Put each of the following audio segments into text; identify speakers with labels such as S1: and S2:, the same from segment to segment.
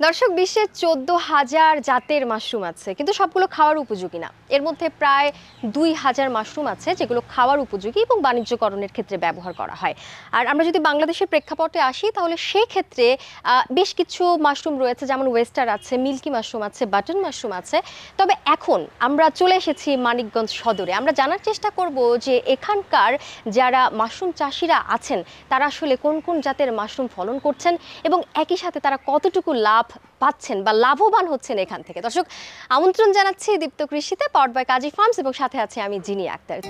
S1: দর্শক, বিশ্বে 14,000 জাতের মাশরুম আছে, কিন্তু সবগুলো খাওয়ার উপযোগী না। এর মধ্যে প্রায় 2,000 মাশরুম আছে যেগুলো খাওয়ার উপযোগী এবং বাণিজ্যকরণের ক্ষেত্রে ব্যবহার করা হয়। আর আমরা যদি বাংলাদেশের প্রেক্ষাপটে আসি, তাহলে সেই ক্ষেত্রে বেশ কিছু মাশরুম রয়েছে, যেমন ওয়েস্টার আছে, মিল্কি মাশরুম আছে, বাটন মাশরুম আছে। তবে এখন আমরা চলে এসেছি মানিকগঞ্জ সদরে। আমরা জানার চেষ্টা করব যে এখানকার যারা মাশরুম চাষিরা আছেন তারা আসলে কোন কোন জাতের মাশরুম ফলন করছেন এবং একই সাথে তারা কতটুকু লাভ পাচ্ছেন বা লাভবান হচ্ছেন এখান থেকে। দর্শক, আমন্ত্রণ জানাচ্ছি দীপ্ত কৃষিতে, পাওয়ার্ড বাই কাজী ফার্মস, এবং সাথে আছে আমি জিনি আক্তার।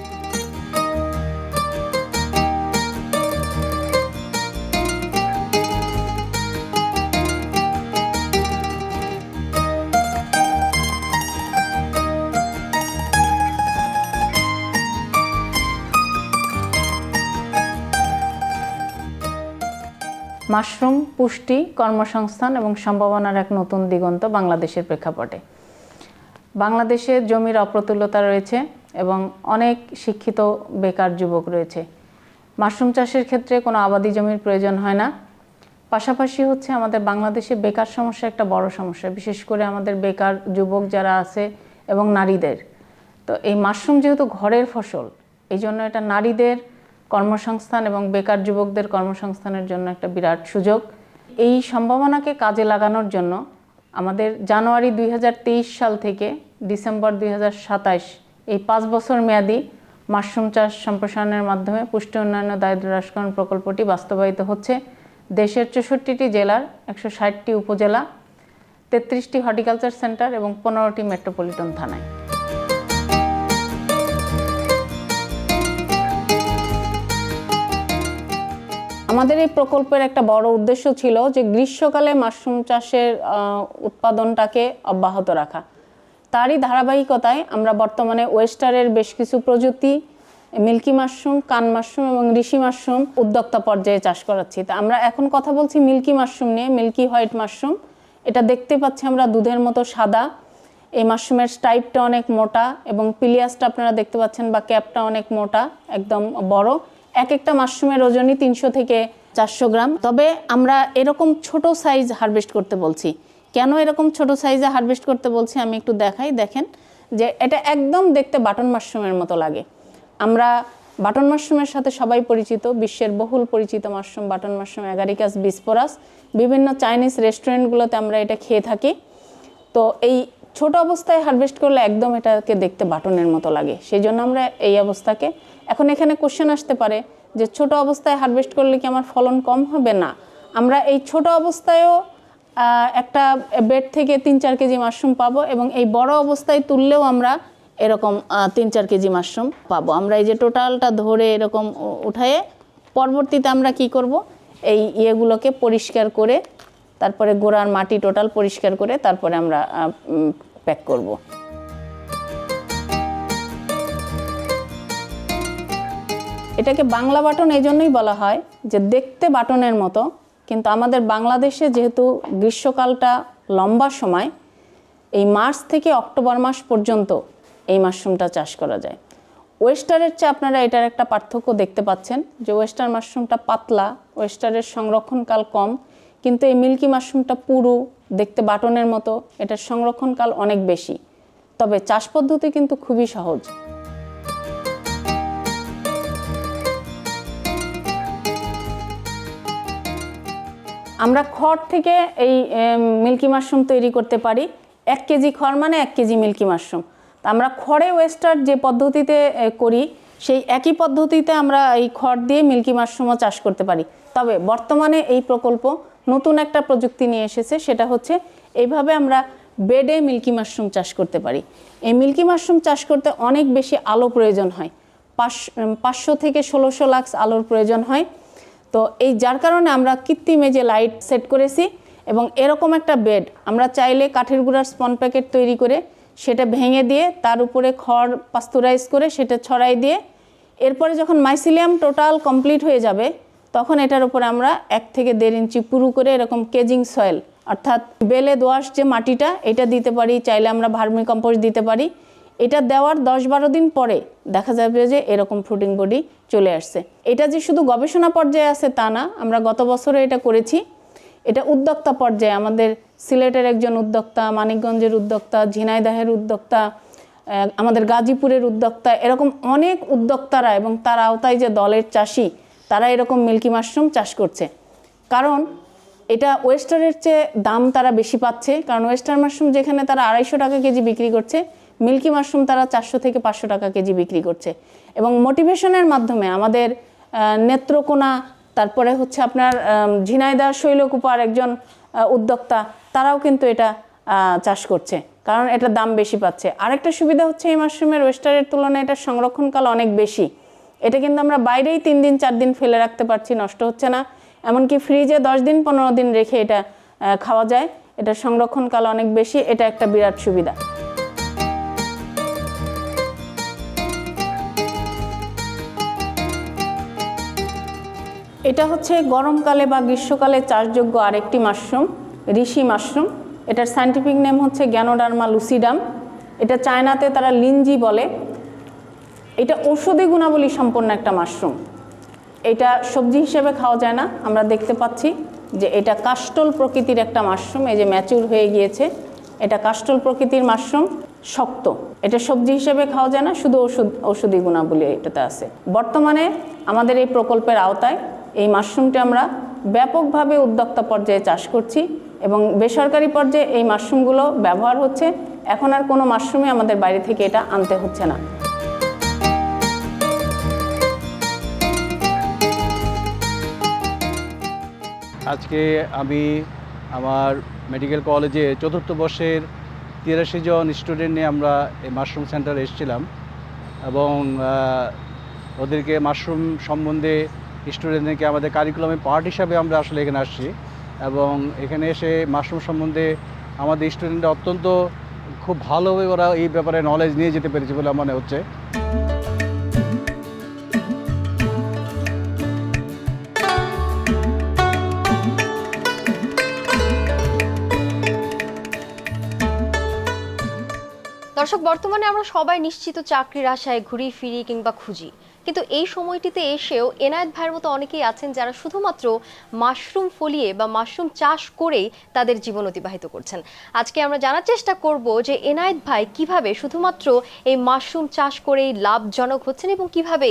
S2: মাশরুম পুষ্টি, কর্মসংস্থান এবং সম্ভাবনার এক নতুন দিগন্ত বাংলাদেশের প্রেক্ষাপটে। বাংলাদেশে জমির অপ্রতুলতা রয়েছে এবং অনেক শিক্ষিত বেকার যুবক রয়েছে। মাশরুম চাষের ক্ষেত্রে কোনো আবাদি জমির প্রয়োজন হয় না। পাশাপাশি হচ্ছে আমাদের বাংলাদেশে বেকার সমস্যা একটা বড় সমস্যা, বিশেষ করে আমাদের বেকার যুবক যারা আছে এবং নারীদের। তো এই মাশরুম যেহেতু ঘরের ফসল, এই জন্য এটা নারীদের কর্মসংস্থান এবং বেকার যুবকদের কর্মসংস্থানের জন্য একটা বিরাট সুযোগ। এই সম্ভাবনাকে কাজে লাগানোর জন্য আমাদের জানুয়ারি 2023 সাল থেকে ডিসেম্বর 2027 এই 5 বছর মেয়াদী মাশরুম চাষ সম্প্রসারণের মাধ্যমে পুষ্টি উন্নয়ন ও দারিদ্র হ্রাসকরণ প্রকল্পটি বাস্তবায়িত হচ্ছে দেশের 64টি জেলার 160টি উপজেলা, 33টি হর্টিকালচার সেন্টার এবং 15টি মেট্রোপলিটন থানায়। আমাদের এই প্রকল্পের একটা বড় উদ্দেশ্য ছিল যে গ্রীষ্মকালে মাশরুম চাষের উৎপাদনটাকে অব্যাহত রাখা। তারই ধারাবাহিকতায় আমরা বর্তমানে ওয়েস্টারের বেশ কিছু প্রজাতি, মিল্কি মাশরুম, কান মাশরুম এবং ঋষি মাশরুম উদ্যোক্তা পর্যায়ে চাষ করাচ্ছি। তা আমরা এখন কথা বলছি মিল্কি মাশরুম নিয়ে, মিল্কি হোয়াইট মাশরুম। এটা দেখতে পাচ্ছি আমরা দুধের মতো সাদা। এই মাশরুমের স্টাইপটা অনেক মোটা এবং পিলিয়াসটা আপনারা দেখতে পাচ্ছেন বা ক্যাপটা অনেক মোটা, একদম বড়। এক একটা মাশরুমের ওজনই 300 থেকে 400 গ্রাম। তবে আমরা এরকম ছোট সাইজ হারভেস্ট করতে বলছি। কেন এরকম ছোট সাইজে হারভেস্ট করতে বলছি আমি একটু দেখাই। দেখেন যে এটা একদম দেখতে বাটন মাশরুমের মতো লাগে। আমরা বাটন মাশরুমের সাথে সবাই পরিচিত, বিশ্বের বহুল পরিচিত মাশরুম বাটন মাশরুম, অ্যাগারিকাস বিসপোরাস। বিভিন্ন চাইনিজ রেস্টুরেন্টগুলোতে আমরা এটা খেয়ে থাকি। তো এই ছোট অবস্থায় হারভেস্ট করলে একদম এটাকে দেখতে বাটনের মতো লাগে, সেই জন্য আমরা এই অবস্থাকে। এখন এখানে কোশ্চেন আসতে পারে যে ছোট অবস্থায় হারভেস্ট করলে কি আমার ফলন কম হবে? না, আমরা এই ছোট অবস্থায়ও একটা বেড থেকে 3-4 কেজি মাশরুম পাবো এবং এই বড় অবস্থায় তুললেও আমরা এরকম 3-4 কেজি মাশরুম পাবো। আমরা এই যে টোটালটা ধরে এরকম উঠায়ে পরবর্তীতে আমরা কি করব, এই ইয়েগুলোকে পরিষ্কার করে, তারপরে গোড়ার মাটি টোটাল পরিষ্কার করে তারপরে আমরা প্যাক করব। এটাকে বাংলা বাটন এই জন্যই বলা হয় যে দেখতে বাটনের মতো, কিন্তু আমাদের বাংলাদেশে যেহেতু গ্রীষ্মকালটা লম্বা সময়, এই মার্চ থেকে অক্টোবর মাস পর্যন্ত এই মাশরুমটা চাষ করা যায়। ওয়েস্টারের চেয়ে আপনারা এটার একটা পার্থক্য দেখতে পাচ্ছেন যে ওয়েস্টার মাশরুমটা পাতলা, ওয়েস্টারের সংরক্ষণকাল কম, কিন্তু এই মিল্কি মাশরুমটা পুরু, দেখতে বাটনের মতো, এটার সংরক্ষণকাল অনেক বেশি। তবে চাষ পদ্ধতি কিন্তু খুবই সহজ। আমরা খড় থেকে এই মিল্কি মাশরুম তৈরি করতে পারি। 1 কেজি খড় মানে 1 কেজি মিল্কি মাশরুম। তা আমরা খড়ে ওয়েস্টার যে পদ্ধতিতে করি, সেই একই পদ্ধতিতে আমরা এই খড় দিয়ে মিল্কি মাশরুমও চাষ করতে পারি। তবে বর্তমানে এই প্রকল্প নতুন একটা প্রযুক্তি নিয়ে এসেছে, সেটা হচ্ছে এইভাবে আমরা বেডে মিল্কি মাশরুম চাষ করতে পারি। এই মিল্কি মাশরুম চাষ করতে অনেক বেশি আলো প্রয়োজন হয়, 500 থেকে 1600 লাক্স আলোর প্রয়োজন হয়। তো এই যার কারণে আমরা কৃত্রিম যে লাইট সেট করেছি এবং এরকম একটা বেড আমরা চাইলে কাঠের গুঁড়ার স্পন প্যাকেট তৈরি করে সেটা ভেঙে দিয়ে তার উপরে খড় পাস্তুরাইজ করে সেটা ছড়াই দিয়ে, এরপরে যখন মাইসিলিয়াম টোটাল কমপ্লিট হয়ে যাবে তখন এটার উপরে আমরা 1 থেকে 1.5 ইঞ্চি পুরু করে এরকম কেজিং সয়েল, অর্থাৎ বেলে দোআঁশ যে মাটিটা, এটা দিতে পারি। চাইলে আমরা ভার্মি কম্পোস্ট দিতে পারি। এটা দেওয়ার 10-12 দিন পরে দেখা যাবে যে এরকম ফ্রুটিং বডি চলে আসছে। এটা যে শুধু গবেষণা পর্যায়ে আছে তা না, আমরা গত বছরে এটা করেছি। এটা উদ্যোক্তা পর্যায়ে আমাদের সিলেটের একজন উদ্যোক্তা, মানিকগঞ্জের উদ্যোক্তা, ঝিনাইদহের উদ্যোক্তা, আমাদের গাজীপুরের উদ্যোক্তা, এরকম অনেক উদ্যোক্তারা এবং তার আওতায় যে দলের চাষি তারা এরকম মিল্কি মাশরুম চাষ করছে। কারণ এটা ওয়েস্টারের চেয়ে দাম তারা বেশি পাচ্ছে, কারণ ওয়েস্টার মাশরুম যেখানে তারা 250 টাকা কেজি বিক্রি করছে, মিল্কি মাশরুম তারা 400 থেকে 500 টাকা কেজি বিক্রি করছে। এবং মোটিভেশনের মাধ্যমে আমাদের নেত্রকোনা, তারপরে হচ্ছে আপনার ঝিনাইদহ শৈলকুপার একজন উদ্যোক্তা, তারাও কিন্তু এটা চাষ করছে, কারণ এটা দাম বেশি পাচ্ছে। আরেকটা সুবিধা হচ্ছে এই মাশরুমের ওয়েস্টারের তুলনায় এটার সংরক্ষণকাল অনেক বেশি। এটা কিন্তু আমরা বাইরেই 3 দিন 4 দিন ফেলে রাখতে পারছি, নষ্ট হচ্ছে না। এমনকি ফ্রিজে 10 দিন 15 দিন রেখে এটা খাওয়া যায়। এটার সংরক্ষণকাল অনেক বেশি, এটা একটা বিরাট সুবিধা। এটা হচ্ছে গরমকালে বা গ্রীষ্মকালে চাষযোগ্য আরেকটি মাশরুম, ঋষি মাশরুম। এটার সায়েন্টিফিক নেম হচ্ছে গ্যানোডার্মা লুসিডাম। এটা চায়নাতে তারা লিনজি বলে। এটা ঔষধি গুণাবলী সম্পন্ন একটা মাশরুম। এটা সবজি হিসেবে খাওয়া যায় না, আমরা দেখতে পাচ্ছি যে এটা কাস্টল প্রকৃতির একটা মাশরুম, এই যে ম্যাচিউর হয়ে গিয়েছে। এটা কাস্টল প্রকৃতির মাশরুম, শক্ত। এটা সবজি হিসেবে খাওয়া যায় না, শুধু ঔষধি গুণাবলী এটাতে আছে। বর্তমানে আমাদের এই প্রকল্পের আওতায় এই মাশরুমটি আমরা ব্যাপকভাবে উদ্যোক্তা পর্যায়ে চাষ করছি এবং বেসরকারি পর্যায়ে এই মাশরুমগুলো ব্যবহার হচ্ছে। এখন আর কোনো মাশরুমই আমাদের বাইরে থেকে এটা আনতে হচ্ছে না।
S3: আজকে আমি আমার মেডিকেল কলেজে 4র্থ বর্ষের 83 জন স্টুডেন্ট নিয়ে আমরা এই মাশরুম সেন্টারে এসেছিলাম এবং ওদেরকে মাশরুম সম্বন্ধে স্টুডেন্টদেরকে আমাদের কারিকুলামে পার্ট হিসাবে আমরা আসলে এখানে আসছি এবং এখানে এসে মাশরুম সম্বন্ধে আমাদের স্টুডেন্টরা অত্যন্ত খুব ভালোভাবে ওরা এই ব্যাপারে নলেজ নিয়ে যেতে পেরেছে বলে মনে হচ্ছে।
S1: দর্শক, বর্তমানে আমরা সবাই নিশ্চিত চাকরির আশায় ঘুরি ফিরি কিংবা খুঁজি, কিন্তু এই সময়টিতে এসেও এনায়েত ভাইয়ের মতো অনেকেই আছেন যারা শুধুমাত্র মাশরুম ফলিয়ে বা মাশরুম চাষ করেই তাদের জীবন অতিবাহিত করছেন। আজকে আমরা জানার চেষ্টা করব যে এনায়েত ভাই কিভাবে শুধুমাত্র এই মাশরুম চাষ করেই লাভজনক হচ্ছেন এবং কিভাবে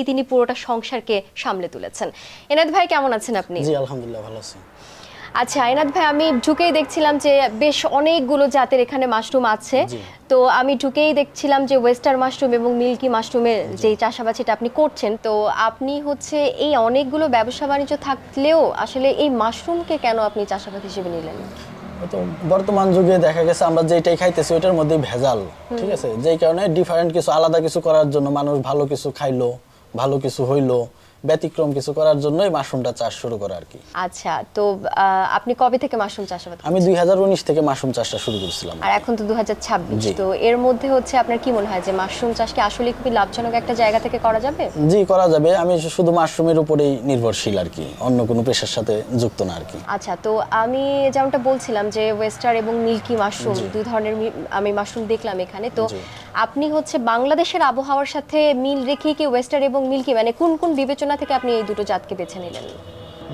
S1: তিনি পুরোটা সংসারকে সামলে তুলেছেন। এনায়েত ভাই, কেমন আছেন আপনি?
S4: জি আলহামদুলিল্লাহ, ভালো আছি।
S1: আচ্ছা এনায়েত ভাই, আমি ঢুকেই দেখছিলাম যে বেশ অনেকগুলো জাতের এখানে মাশরুম আছে। তো আমি ঢুকেই দেখছিলাম যে ওয়েস্টার মাশরুম এবং মিল্কি মাশরুমের যে চাষাবাদ সেটা আপনি করছেন। তো আপনি হচ্ছে এই অনেকগুলো ব্যবসা বাণিজ্য থাকলেও আসলে এই মাশরুমকে কেন আপনি চাষাবাদ হিসেবে নিলেন?
S4: তো বর্তমান যুগে দেখা গেছে আমরা যেটাই খাইতেছি ওটার মধ্যে ভেজাল, ঠিক আছে? যেই কারণে ডিফারেন্ট কিছু, আলাদা কিছু করার জন্য মানুষ ভালো কিছু খাইলো, ভালো কিছু হইলো, ব্যতিক্রম কিছু করার জন্যই মাশরুমটা চাষ শুরু করা আর কি।
S1: আচ্ছা, তো আপনি কবে থেকে মাশরুম চাষাবাদ করছেন?
S4: আমি 2019 থেকে মাশরুম চাষটা শুরু করেছিলাম।
S1: আর এখন তো 2026, তো এর মধ্যে হচ্ছে আপনার কি মনে হয় যে মাশরুম চাষকে আসলে খুবই লাভজনক একটা জায়গা থেকে করা যাবে?
S4: জি, করা যাবে। আমি শুধু মাশরুমের উপরেই নির্ভরশীল আর কি, অন্য কোনো পেশার সাথে যুক্ত না আর কি।
S1: আচ্ছা, তো আমি যেমনটা বলছিলাম যে ওয়েস্টার এবং মিল্কি মাশরুম, দুই ধরনের আমি মাশরুম দেখলাম এখানে। তো আপনি হচ্ছে বাংলাদেশের আবহাওয়ার সাথে মিল রেখে কি ওয়েস্টার এবং মিল্কি, মানে কোন কোন বিবেচনা থেকে আপনি এই দুটো জাতকে বেছে নিলেন?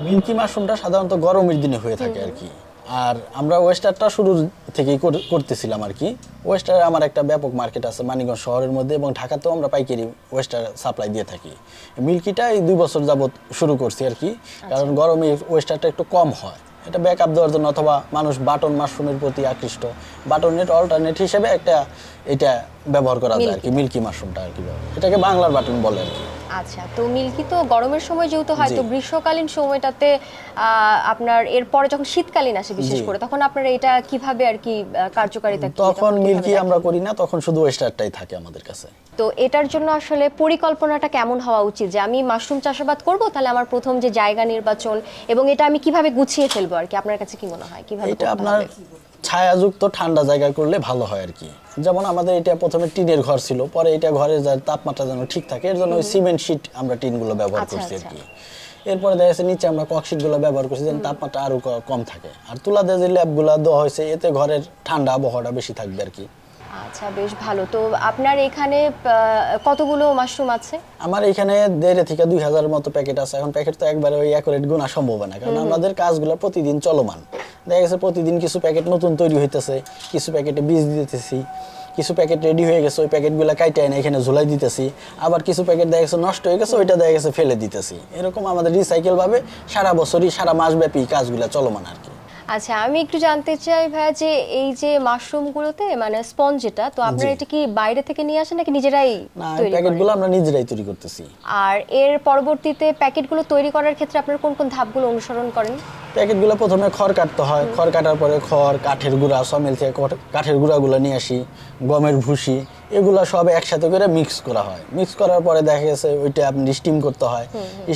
S4: মিল্কি মাশরুমটা সাধারণত গরমের দিনে হয়ে থাকে আর কি, আর আমরা ওয়েস্টারটা শুরু থেকেই করতেছিলাম আর কি। ওয়েস্টার আমার একটা ব্যাপক মার্কেট আছে মানিকগঞ্জ শহরের মধ্যে, এবং ঢাকাতেও আমরা পাইকারি ওয়েস্টার সাপ্লাই দিয়ে থাকি। মিল্কিটা এই 2 বছর যাবত শুরু করছি আর কি, কারণ গরমে ওয়েস্টারটা একটু কম হয়। এটা ব্যাকআপ দেওয়ার জন্য, অথবা মানুষ বাটন মাশরুমের প্রতি আকৃষ্ট, বাটনের অল্টারনেট হিসেবে এটা ব্যবহার করা যায় আর কি, মিল্কি মাশরুমটা আর কি, এটাকে বাংলার বাটন বলে আর কি।
S1: আচ্ছা, তো মিল্কি তো গরমের সময় যেহেতু হয়, তো গ্রীষ্মকালীন সময়টাতে আপনার এরপরে যখন শীতকালীন আসে বিশেষ করে, তখন আপনারা এটা কিভাবে আর কি কার্যকারিতা?
S4: তখন মিল্কি আমরা করি না, তখন শুধু ওয়েস্টারটাই থাকে আমাদের কাছে।
S1: তো এটার জন্য আসলে পরিকল্পনাটা কেমন হওয়া উচিত যে আমি মাশরুম চাষাবাদ করব, তাহলে আমার প্রথম যে জায়গা নির্বাচন এবং এটা আমি কিভাবে গুছিয়ে ফেলবো আর কি, আপনার কাছে কি মনে হয় কিভাবে?
S4: এটা আপনার ছায়াযুক্ত ঠান্ডা জায়গায় করলে ভালো হয় আর কি। যেমন আমাদের এটা প্রথমে টিনের ঘর ছিল, পরে এটা ঘরের তাপমাত্রা যেন ঠিক থাকে এর জন্য সিমেন্ট শীট আমরা টিনগুলো ব্যবহার করছি আর কি। এরপরে দেখা যাচ্ছে নিচে আমরা ককশিটগুলো ব্যবহার করছি যেন তাপমাত্রা আরো কম থাকে। আর তুলা দিয়ে যে ল্যাবগুলো দেওয়া হয়েছে এতে ঘরের ঠান্ডা আবহাওয়াটা বেশি থাকবে আর কি।
S1: আচ্ছা, বেশ ভালো। তো আপনার এখানে কতগুলো মাশরুম আছে?
S4: আমার এখানে 1.5 থেকে 2,000 মতো প্যাকেট আছে। এখন প্যাকেট তো একবারে ওই অ্যাকুরেট গোনা সম্ভব না, কারণ আমাদের কাজগুলো প্রতিদিন চলমান। দেখা গেছে প্রতিদিন কিছু প্যাকেট নতুন তৈরি হইতেছে, কিছু প্যাকেটে বীজ দিতেছি, কিছু প্যাকেট রেডি হয়ে গেছে, ওই প্যাকেটগুলো কাইটে এনে এখানে ঝুলাই দিতেছি। আবার কিছু প্যাকেট দেখা গেছে নষ্ট হয়ে গেছে, ওইটা দেখা গেছে ফেলে দিতেছি। এরকম আমাদের রিসাইকেল ভাবে সারা বছরই সারা মাসব্যাপী কাজগুলো চলমান আর কি।
S1: আচ্ছা, আমি একটু জানতে চাই ভাইয়া যে এই যে মাশরুমগুলোতে মানে স্পঞ্জ যেটা, তো আপনারা এটা কি বাইরে থেকে নিয়ে আসেন নাকি নিজেরাই
S4: না,
S1: তৈরি করেন?
S4: প্যাকেটগুলো আমরা নিজেরাই তৈরি করতেছি।
S1: আর এর পরবর্তীতে প্যাকেটগুলো তৈরি করার ক্ষেত্রে আপনারা কোন কোন ধাপগুলো অনুসরণ করেন?
S4: প্যাকেটগুলো প্রথমে খড় কাটতে হয়, খড় কাটার পরে খড়, কাঠের গুঁড়া, সমিল থেকে কাঠের গুঁড়াগুলো নিয়ে আসি, গমের ভুসি, এগুলো সব একসাথে করে মিক্স করা হয়। মিক্স করার পরে দেখা গেছে ওইটা আপনি স্টিম করতে হয়।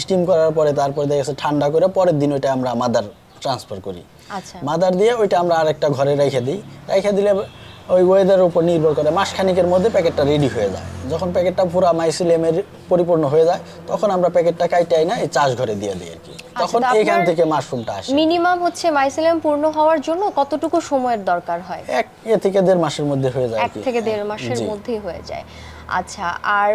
S4: স্টিম করার পরে তারপরে দেখা গেছে ঠান্ডা করে পরের দিন ওইটা আমরা মাদার ট্রান্সফার করি।
S1: আচ্ছা,
S4: মাদার দিয়ে ওইটা আমরা আরেকটা ঘরে রেখে দিই। রেখে দিলে ওই ওয়েদারের উপর নির্ভর করে মাসখানিকের মধ্যে প্যাকেটটা রেডি হয়ে যায়। যখন প্যাকেটটা পুরো মাইসিলিয়ামের পরিপূর্ণ হয়ে যায়, তখন আমরা প্যাকেটটা কাইটাই না এই চাষ ঘরে দিয়ে দিই আর কি। তখন
S1: তো
S4: এখান
S1: আপনার
S4: থেকে মাশরুমটা আসে।
S1: মিনিমাম হচ্ছে মাইসেলিয়াম পূর্ণ হওয়ার জন্য কতটুকু সময়ের দরকার হয়?
S4: 1 থেকে 1.5 মাসের মধ্যে হয়ে যায় আর
S1: 1
S4: কি।
S1: থেকে 1.5 মাসের
S4: জি।
S1: মধ্যেই হয়ে যায়। আচ্ছা, আর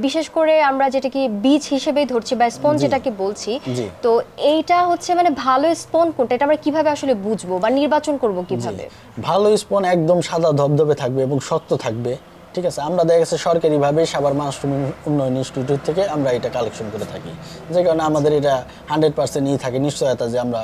S1: বিশেষ করে আমরা যেটা কি বীজ হিসেবেই ধরছি বা স্পঞ্জ যেটাকে বলছি,
S4: জি।
S1: তো এইটা হচ্ছে মানে ভালো স্পঞ্জ কোনটা, এটা আমরা কিভাবে আসলে বুঝবো বা নির্বাচন করব কিভাবে?
S4: ভালো স্পন একদম সাদা ধবধবে থাকবে এবং শক্ত থাকবে। ঠিক আছে, আমরা দেখা গেছে সরকারিভাবে সাভার মাশরুম উন্নয়ন ইনস্টিটিউট থেকে আমরা এটা কালেকশন করে থাকি, যে কারণে আমাদের এটা 100% থাকে নিশ্চয়তা যে আমরা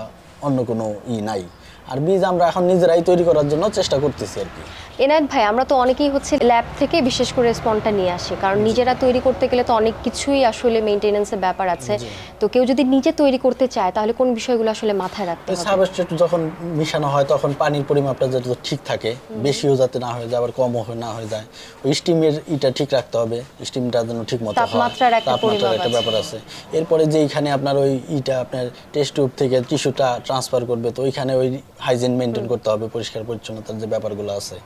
S4: অন্য কোনো নাই। আর বীজ আমরা এখন নিজেরাই তৈরি করার জন্য চেষ্টা করতেছি আর কি।
S1: এনায়েত ভাই, আমরা তো অনেকেই হচ্ছে ল্যাব থেকে বিশেষ করে স্পনটা নিয়ে আসি, কারণ নিজেরা তৈরি করতে গেলে তো অনেক কিছুই আসলে মেইনটেনেন্সের ব্যাপার আছে। তো কেউ যদি নিজে তৈরি করতে চায় তাহলে কোন বিষয়গুলো আসলে মাথায় রাখতে হবে?
S4: সাবস্ট্রেট যখন মিশানো হয় তখন পানির পরিমাপটা যাতে ঠিক থাকে, বেশিও যাতে না হয়ে যায় আবার কমও না হয়ে যায়। ওই স্টিমের ঠিক রাখতে হবে, স্টিমটা যেন ঠিক মতো হয়,
S1: তাপমাত্রার একটা পরিমাপ
S4: একটা
S1: আছে।
S4: ব্যাপার আছে। এরপরে যে এইখানে আপনার ওই আপনার টেস্ট টিউব থেকে টিস্যুটা ট্রান্সফার করবে, তো ওইখানে ওই হাইজিন মেনটেন করতে হবে, পরিষ্কার পরিচ্ছন্নতার যে ব্যাপারগুলো আছে।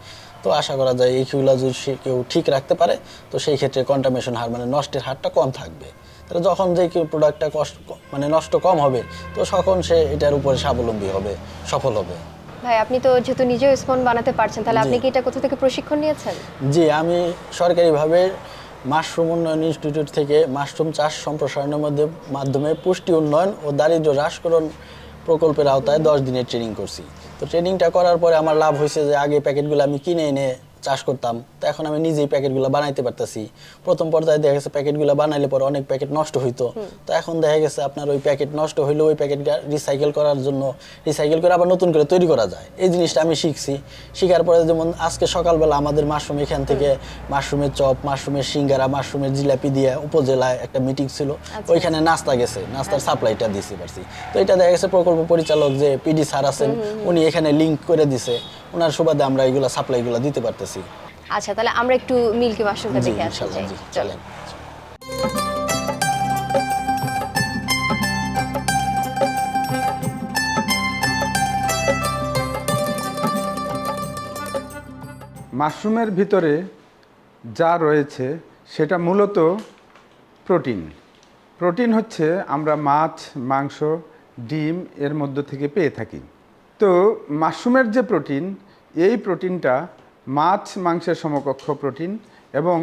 S4: তো আশা করা যায় এইগুলো যদি কেউ ঠিক রাখতে পারে, তো সেই ক্ষেত্রে কন্টামিনেশন হার মানে নষ্টের হারটা কম থাকবে। তাহলে যখন যে কেউ প্রোডাক্টটা মানে নষ্ট কম হবে, তো তখন সে এটার উপরে স্বাবলম্বী হবে, সফল হবে।
S1: ভাই, আপনি তো যেহেতু নিজেও স্পন বানাতে পারছেন, তাহলে আপনি
S4: জি।
S1: কি এটা কোথা থেকে প্রশিক্ষণ নিয়েছেন?
S4: জি, আমি সরকারিভাবে মাশরুম উন্নয়ন ইনস্টিটিউট থেকে মাশরুম চাষ সম্প্রসারণের মাধ্যমে পুষ্টি উন্নয়ন ও দারিদ্র্য হ্রাসকরণ প্রকল্পের আওতায় 10 দিনের ট্রেনিং করছি। তো ট্রেনিংটা করার পরে আমার লাভ হয়েছে যে আগে প্যাকেটগুলো আমি কিনে এনে চাষ করতাম, তো এখন আমি নিজেই প্যাকেটগুলো বানাইতে পারতেছি। প্রথম পর্যায়ে দেখা গেছে প্যাকেটগুলো বানাইলে পরে অনেক প্যাকেট নষ্ট হইতো, তো এখন দেখা গেছে আপনার ওই প্যাকেট নষ্ট হইলেও ওই প্যাকেটটা রিসাইকেল করার জন্য রিসাইকেল করে আবার নতুন করে তৈরি করা যায়। এই জিনিসটা আমি শিখছি। শিখার পরে যেমন আজকে সকালবেলা আমাদের মাশরুম এখান থেকে মাশরুমের চপ, মাশরুমের সিঙ্গারা, মাশরুমের জিলাপি দিয়ে উপজেলায় একটা মিটিং ছিল, ওইখানে নাস্তা গেছে, নাস্তার সাপ্লাইটা দিতে পারছি। তো এটা দেখা গেছে প্রকল্প পরিচালক যে পিডি স্যার আছেন, উনি এখানে লিঙ্ক করে দিছে, ওনার সুবাদে আমরা এগুলো সাপ্লাইগুলো দিতে পারতেছি।
S1: আচ্ছা, তাহলে আমরা একটু মিল্কি মাশরুমটা
S4: জি
S1: দেখে আসতে
S4: ইনশাআল্লাহ,
S1: চাই।
S4: জি
S1: চলো।
S4: চলেন।
S5: মাশরুমের ভিতরে যা রয়েছে সেটা মূলত প্রোটিন। প্রোটিন হচ্ছে আমরা মাছ, মাংস, ডিম এর মধ্য থেকে পেয়ে থাকি। তো মাশরুমের যে প্রোটিন, এই প্রোটিনটা মাছ মাংসের সমকক্ষ প্রোটিন, এবং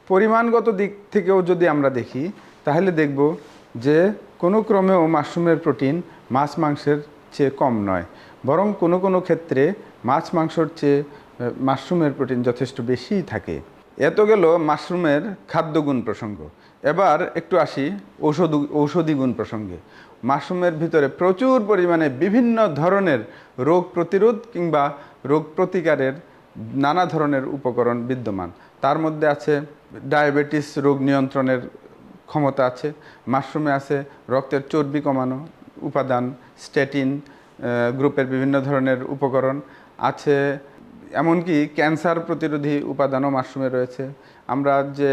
S5: পরিমাণগত দিক থেকেও যদি আমরা দেখি তাহলে দেখব যে কোনো ক্রমেও মাশরুমের প্রোটিন মাছ মাংসের চেয়ে কম নয়, বরং কোনো কোনো ক্ষেত্রে মাছ মাংসর চেয়ে মাশরুমের প্রোটিন যথেষ্ট বেশিই থাকে। এত গেল মাশরুমের খাদ্যগুণ প্রসঙ্গ। এবার একটু আসি ঔষধি গুণ প্রসঙ্গে। মাশরুমের ভিতরে প্রচুর পরিমাণে বিভিন্ন ধরনের রোগ প্রতিরোধ কিংবা রোগ প্রতিকারের নানা ধরনের উপকরণ বিদ্যমান। তার মধ্যে আছে ডায়াবেটিস রোগ নিয়ন্ত্রণের ক্ষমতা আছে, মাশরুমে আছে রক্তের চর্বি কমানো উপাদান, স্ট্যাটিন গ্রুপের বিভিন্ন ধরনের উপকরণ আছে, এমনকি ক্যান্সার প্রতিরোধী উপাদানও মাশরুমে রয়েছে। আমরা যে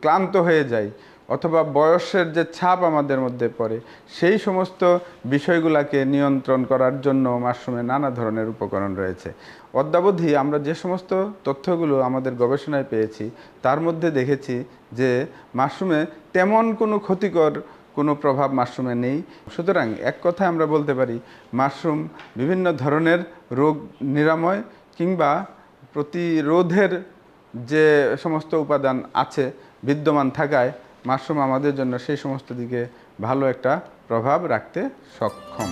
S5: ক্লান্ত হয়ে যাই অথবা বয়সের যে ছাপ আমাদের মধ্যে পড়ে, সেই সমস্ত বিষয়গুলোকে নিয়ন্ত্রণ করার জন্য মাশরুমে নানা ধরনের উপকরণ রয়েছে। অদ্যাবধি আমরা যে সমস্ত তথ্যগুলো আমাদের গবেষণায় পেয়েছি, তার মধ্যে দেখেছি যে মাশরুমে তেমন কোনো ক্ষতিকর কোনো প্রভাব মাশরুমে নেই। সুতরাং এক কথায় আমরা বলতে পারি মাশরুম বিভিন্ন ধরনের রোগ নিরাময় কিংবা প্রতিরোধের যে সমস্ত উপাদান আছে বিদ্যমান থাকায় মাশরুম আমাদের জন্য সেই সমস্ত দিকে ভালো একটা প্রভাব রাখতে সক্ষম।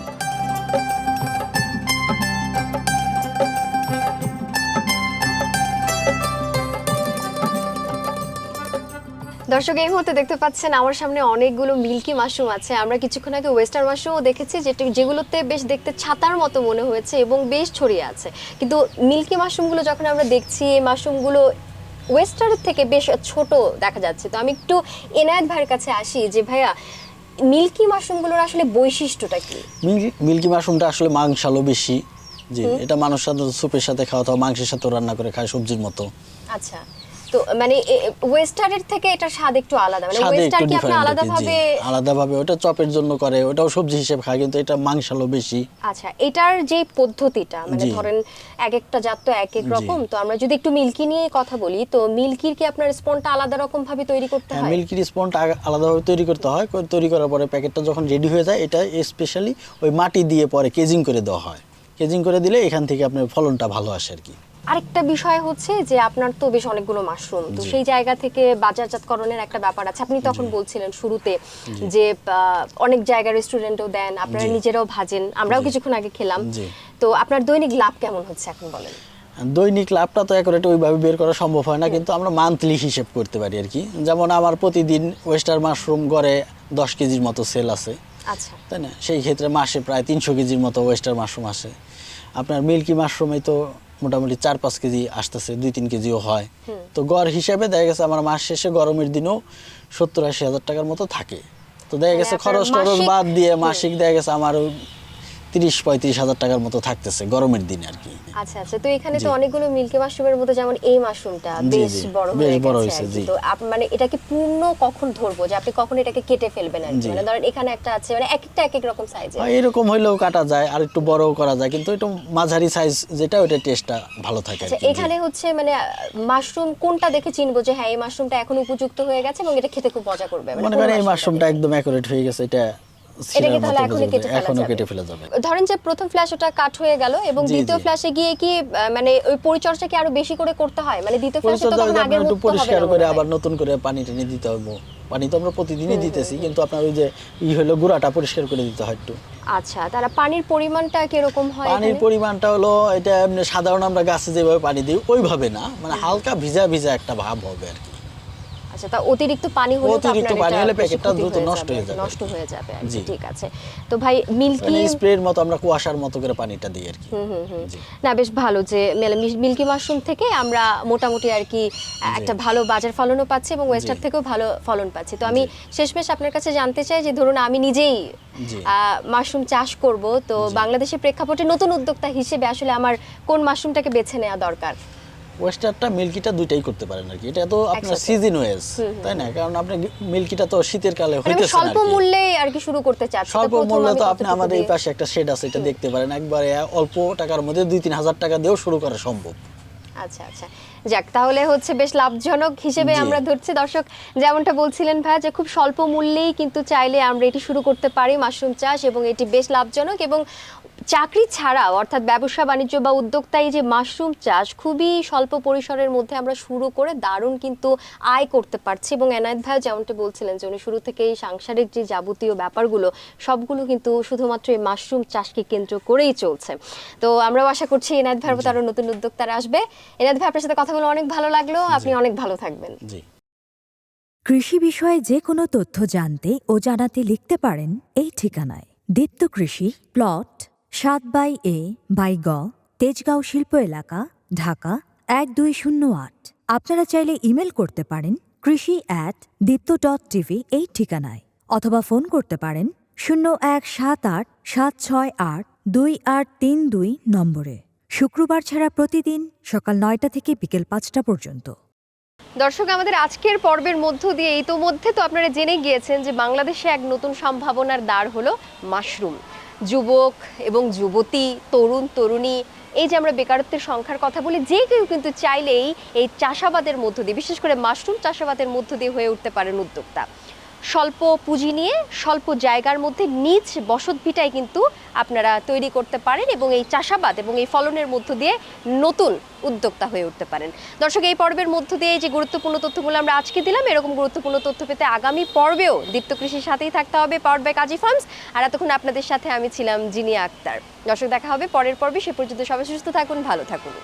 S1: দর্শক এই মুহূর্তে দেখতে পাচ্ছেন আমার সামনে অনেকগুলো মিল্কি মাশরুম আছে। আমরা কিছুক্ষণ আগে ওয়েস্টার মাশরুমও দেখেছি যেগুলোতে বেশ দেখতে ছাতার মতো মনে হয়েছে এবং বেশ ছড়িয়ে আছে, কিন্তু মিল্কি মাশরুমগুলো যখন আমরা দেখছি এই মাশরুমগুলো ওয়েস্টারের থেকে বেশ ছোট দেখা যাচ্ছে। তো আমি একটু এনায়েত ভাইয়ের কাছে আসি যে ভাইয়া মিল্কি মাশরুমগুলোর আসলে বৈশিষ্ট্যটা কি?
S4: মিল্কি মাশরুমটা আসলে মাংসালো বেশি। জি, এটা মানুষ সাধারণত স্যুপের সাথে খাওয়া অথবা মাংসের সাথে রান্না করে খায় সবজির মতো।
S1: আচ্ছা, তো মানে ওয়েস্টারের থেকে এটার স্বাদ একটু আলাদা, মানে
S4: স্বাদে
S1: ওয়েস্টার
S4: একটু
S1: কি আপনি
S4: ডিফারেন্ট, আলাদাভাবে ওটা চপের জন্য করে, ওটাও সবজি হিসেবে খায়, কিন্তু এটা মাংসালো বেশি।
S1: আচ্ছা, এটার যে পদ্ধতিটা মানে
S4: জি।
S1: ধরেন এক একটা জাত তো এক এক
S4: জি।
S1: রকম, তো আমরা যদি একটু মিল্কি নিয়ে কথা বলি, তো মিল্কির কি আপনার স্পনটা আলাদা রকম ভাবে তৈরি করতে হয়?
S4: মিল্কির স্পনটা আলাদাভাবে তৈরি করতে হয়। তৈরি করার পরে প্যাকেটটা যখন রেডি হয়ে যায়, এটা স্পেশালি ওই মাটি দিয়ে পরে কেজিং করে দেওয়া হয়। কেজিং করে দিলে এখান থেকে আপনার ফলনটা ভালো আসে আর কি।
S1: আরেকটা বিষয় হচ্ছে যে আপনার তো বেশ অনেকগুলো মাশরুম, তো সেই জায়গা থেকে বাজারজাতকরণের একটা ব্যাপার আছে। আপনি তখন বলছিলেন শুরুতে যে অনেক জায়গায় রেস্টুরেন্টেও দেন, আপনারা নিজেরাও ভাজেন, আমরাও কিছুক্ষণ আগে খেলাম। তো আপনার দৈনিক লাভ কেমন হচ্ছে এখন বলেন?
S4: দৈনিক লাভটা তো একেবারে ওইভাবে বের করা সম্ভব হয় না, কিন্তু আমরা মান্থলি হিসেব করতে পারি আর কি। যেমন আমার প্রতিদিন ওয়েস্টার মাশরুম গড়ে 10 কেজির মতো সেল আছে,
S1: আচ্ছা,
S4: তাই না? সেই ক্ষেত্রে মাসে প্রায় 300 কেজির মতো ওয়েস্টার মাশরুম আসে। আপনার মিল্কি মাশরুমে তো মোটামুটি 4-5 কেজি আসতেছে, 2-3 কেজিও হয়। তো গড় হিসাবে দেখা গেছে আমার মাস শেষে গরমের দিনেও 70-80 হাজার টাকার মতো থাকে। তো দেখা গেছে
S1: আপনার
S4: খরচ টরচ
S1: মাসিক-
S4: বাদ দিয়ে মাসিক দেখা গেছে আমার 30-35 হাজার টাকার মতো থাকতেছে গরমের দিনে আর কি।
S1: আচ্ছা আচ্ছা, তো এখানে তো অনেকগুলো মিল্কি মাশরুমের মধ্যে যেমন এই মাশরুমটা
S4: জি,
S1: বেশ
S4: জি,
S1: বড়
S4: বেশ
S1: হয়ে
S4: বড়
S1: গেছে
S4: হয়েছে,
S1: আর কি।
S4: জি।
S1: তো মানে এটাকে পূর্ণ কখন ধরবো যে আপনি কখন এটাকে কেটে ফেলবেন আর কি?
S4: জি।
S1: মানে ধরেন এখানে একটা আছে, মানে একটা এক এক রকম সাইজের।
S4: এরকম হইলেও কাটা যায়, আর একটু বড়ও করা যায়, কিন্তু একটু মাঝারি সাইজ যেটা ওটা টেস্টটা ভালো থাকে আর
S1: আচ্ছা,
S4: কি। জি।
S1: এখানে হচ্ছে মানে মাশরুম কোনটা দেখে চিনবো যে হ্যাঁ এই মাশরুমটা এখন উপযুক্ত হয়ে গেছে এবং এটা খেতে খুব মজা করবে? মানে
S4: মনে
S1: কোন
S4: করেন এই
S1: মাশরুমটা
S4: মাশরুমটা
S1: দেখে?
S4: একদম অ্যাকুরেট হয়ে গেছে, এটা
S1: এটাকে
S4: সিরার
S1: তাহলে
S4: মতো
S1: এখনই
S4: বোঝা
S1: কেটে
S4: যায়,
S1: ফেলা
S4: এখনো
S1: যাবে?
S4: কেটে ফেলা যাবে।
S1: ধরেন যে প্রথম ফ্ল্যাশ ওটা কাট হয়ে গেল এবং
S4: জি,
S1: দ্বিতীয়
S4: জি।
S1: ফ্ল্যাশে গিয়ে কি মানে ওই পরিচর্যা কি আরো বেশি করে করতে হয়? মানে দ্বিতীয় ফ্ল্যাশে তো
S4: পরিচর্যা
S1: তখন
S4: যে
S1: আগের
S4: আপনার একটু
S1: মতো হবে
S4: পরিষ্কার
S1: না
S4: করে
S1: মনে হয়।
S4: আবার নতুন করে পানি টানি দিতে হবে। পানি তো আমরা প্রতিদিনই দিতেছি, কিন্তু আপনার ওই যে হলো গুঁড়াটা পরিষ্কার করে দিতে হয় একটু।
S1: আচ্ছা, তারা পানির পরিমাণটা কিরকম হয়
S4: পানির
S1: এখানে?
S4: পরিমাণটা হলো এটা এমনি সাধারণ আমরা গাছে যেভাবে পানি দিই ওইভাবে না, মানে হালকা ভিজা ভিজা একটা ভাব হবে আর কি।
S1: আচ্ছা, তা অতিরিক্ত পানি হলে তো
S4: অতিরিক্ত
S1: আপনার
S4: পানি
S1: এটা
S4: হলে
S1: বেশি
S4: প্যাকেটটা
S1: ক্ষতি
S4: দ্রুত
S1: হয়ে
S4: নষ্ট হয়ে যাবে।
S1: নষ্ট হয়ে যাবে আর কি।
S4: জি।
S1: ঠিক আছে, তো ভাই মিল্কি
S4: মানে স্প্রের মতো আমরা কুয়াশার মতো করে পানিটা দিই আর কি। জি।
S1: না বেশ ভালো যে মিল্কি মাশরুম থেকে আমরা মোটামুটি আর কি একটা ভালো বাজার ফলনও পাচ্ছি এবং ওয়েস্টার
S4: জি।
S1: থেকেও ভালো ফলন পাচ্ছি। তো আমি শেষমেশ আপনার কাছে জানতে চাই যে ধরুন আমি নিজেই
S4: জি।
S1: মাশরুম চাষ করব, তো বাংলাদেশের প্রেক্ষাপটে নতুন উদ্যোক্তা হিসেবে আসলে আমার কোন মাশরুমটাকে বেছে নেওয়া দরকার?
S4: ওয়েস্টারটা মিল্কিটা দুইটাই করতে পারেন আর কি। এটা তো আপনার
S1: একসাথে।
S4: সিজন ওয়েজ, তাই না? কারণ আপনি মিল্কিটা তো শীতের কালে
S1: মানে আমি
S4: হইতেছে না
S1: স্বল্প
S4: আর কি।
S1: মূল্যে আর কি শুরু করতে চাচ্ছি।
S4: স্বল্প
S1: প্রথম
S4: মূল্যে
S1: আমি
S4: তো আপনি
S1: কতটুকু
S4: আমাদের এই
S1: দিয়ে-
S4: পাশে একটা শেড আছে, এটা দেখতে পারেন। একবারে অল্প টাকার মধ্যে 2-3 হাজার টাকা দিয়েও শুরু করা সম্ভব।
S1: আচ্ছা আচ্ছা, যাক তাহলে হচ্ছে বেশ লাভজনক হিসেবে
S4: জি।
S1: আমরা ধরছি। দর্শক যেমনটা বলছিলেন ভাই যে খুব স্বল্প মূল্যেই কিন্তু চাইলে আমরা এটি শুরু করতে পারি মাশরুম চাষ, এবং এটি বেশ লাভজনক এবং চাকরি ছাড়াও অর্থাৎ ব্যবসা বাণিজ্য বা উদ্যোক্তা এই যে মাশরুম চাষ খুবই স্বল্প পরিসরের মধ্যে আমরা শুরু করে দারুণ কিন্তু আয় করতে পারছি। এবং এনায়েত ভাই যেমনটা বলছিলেন যে উনি শুরু থেকেই সাংসারিক যে যাবতীয় ব্যাপারগুলো সবগুলো কিন্তু শুধুমাত্র এই মাশরুম চাষকে কেন্দ্র করেই চলছে। তো আমরাও আশা করছি এনায়েত ভাইয়ের মতো আরো নতুন উদ্যোক্তারা আসবে। এনায়েত ভাই, আপনার সাথে কথা বলে অনেক ভালো লাগলো, আপনি অনেক ভালো থাকবেন।
S4: জি।
S6: কৃষি বিষয়ে যে কোনো তথ্য জানতে ও জানাতে লিখতে পারেন এই ঠিকানায়। দীপ্ত কৃষি, প্লট 7/A/গ, তেজগাঁও শিল্প এলাকা, ঢাকা 1208। আপনারা চাইলে ইমেল করতে পারেন krishi@dipto.tv এই ঠিকানায়, অথবা ফোন করতে পারেন 0178-768-2832 নম্বরে। শুক্রবার ছাড়া প্রতিদিন সকাল 9টা থেকে বিকেল 5টা পর্যন্ত।
S1: দর্শক, আমাদের আজকের পর্বের মধ্য দিয়ে ইতোমধ্যে তো আপনারা জেনে গিয়েছেন যে বাংলাদেশে এক নতুন সম্ভাবনার দ্বার হলো মাশরুম। যুবক এবং যুবতী, তরুণ তরুণী, এই যে আমরা বেকারত্বের সংখ্যার কথা বলি, যে কেউ কিন্তু চাইলেই এই চাষাবাদের মধ্য দিয়ে, বিশেষ করে মাশরুম চাষাবাদের মধ্য দিয়ে হয়ে উঠতে পারেন উদ্যোক্তা। স্বল্প পুঁজি নিয়ে স্বল্প জায়গার মধ্যে নিজ বসতভিটায় কিন্তু আপনারা তৈরি করতে পারেন এবং এই চাষাবাদ এবং এই ফলনের মধ্য দিয়ে নতুন উদ্যোক্তা হয়ে উঠতে পারেন। দর্শক, এই পর্বের মধ্য দিয়ে যে গুরুত্বপূর্ণ তথ্যগুলো আমরা আজকে দিলাম, এরকম গুরুত্বপূর্ণ তথ্য পেতে আগামী পর্বেও দীপ্ত কৃষির সাথেই থাকতে হবে, পাওয়ার্ড বাই কাজী ফার্মস। আর এতক্ষণ আপনাদের সাথে আমি ছিলাম জিনিয়া আক্তার। দর্শক, দেখা হবে পরের পর্বে। সে পর্যন্ত সবাই সুস্থ থাকুন, ভালো থাকুন।